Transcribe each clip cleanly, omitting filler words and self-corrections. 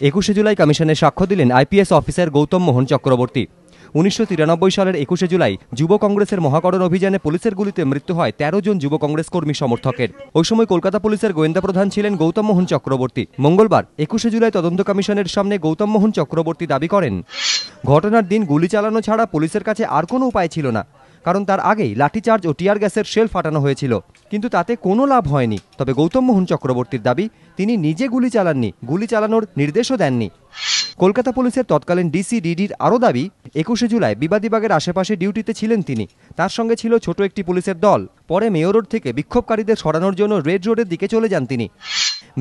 21শে জুলাই কমিশনে সাক্ষ্য দিলেন আইপিএস অফিসার গৌতম মোহন চক্রবর্তী। 1993 সালের 21শে জুলাই যুব কংগ্রেসের মহাকরণ অভিযানে পুলিশের গুলিতে মৃত্যু হয় 13 জন যুব কংগ্রেস কর্মী সমর্থকের। ওই সময় কলকাতা পুলিশের গোয়েন্দা প্রধান ছিলেন গৌতম মোহন চক্রবর্তী। মঙ্গলবার 21শে জুলাই তদন্ত কমিশনের সামনে গৌতম মোহন চক্রবর্তী দাবি করেন, ঘটনার দিন গুলি চালানো ছাড়া পুলিশের কাছে আর কোনো উপায় ছিল না, কারণ তার আগেই লাঠিচার্জ ও টিয়ার গ্যাসের শেল ফাটানো হয়েছিল, কিন্তু তাতে কোনো লাভ হয়নি। তবে গৌতম মোহন চক্রবর্তীর দাবি, তিনি নিজে গুলি চালাননি, গুলি চালানোর নির্দেশও দেননি। কলকাতা পুলিশের তৎকালীন ডিসিডিডির আরও দাবি, 21শে জুলাই বিবাদীবাগের আশেপাশে ডিউটিতে ছিলেন তিনি। তার সঙ্গে ছিল ছোট একটি পুলিশের দল। পরে মেয়র রোড থেকে বিক্ষোভকারীদের সরানোর জন্য রেড রোডের দিকে চলে যান তিনি।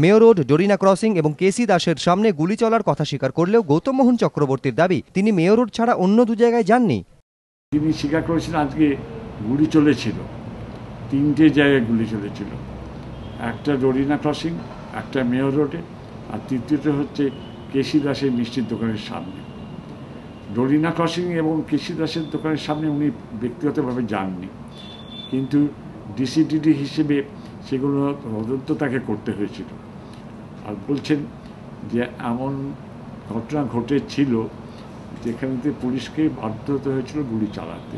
মেয়র রোড, ডোরিনা ক্রসিং এবং কেসি দাসের সামনে গুলি চলার কথা স্বীকার করলেও গৌতম মোহন চক্রবর্তীর দাবি, তিনি মেয়র রোড ছাড়া অন্য দু জায়গায় যাননি। তিনি স্বীকার করেছেন আজকে গুলি চলেছিল, 3টে জায়গায় গুলি চলেছিল, একটা ডোরিনা ক্রসিং, একটা মেয়র রোডে, আর তৃতীয়টা হচ্ছে কেসি দাসের মিষ্টির দোকানের সামনে। ডোরিনা ক্রসিং এবং কেসি দাসের দোকানের সামনে উনি ব্যক্তিগতভাবে যাননি, কিন্তু ডিসিডিডি হিসেবে সেগুলো তদন্ত তাকে করতে হয়েছিল। আর বলছেন যে এমন ঘটনা ঘটেছিল যেখানে পুলিশকে বাধ্য হতে হয়েছিল গুলি চালাতে।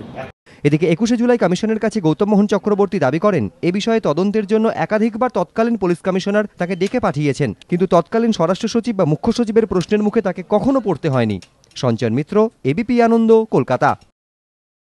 এদিকে 21শে জুলাই কমিশনের কাছে গৌতম মোহন চক্রবর্তী দাবি করেন, এ বিষয়ে তদন্তের জন্য একাধিকবার তৎকালীন পুলিশ কমিশনার তাকে ডেকে পাঠিয়েছেন, কিন্তু তৎকালীন স্বরাষ্ট্র সচিব বা মুখ্য সচিবের প্রশ্নের মুখে তাকে কখনো পড়তে হয়নি। সঞ্চয়ন মিত্র, এবিপি আনন্দ, কলকাতা।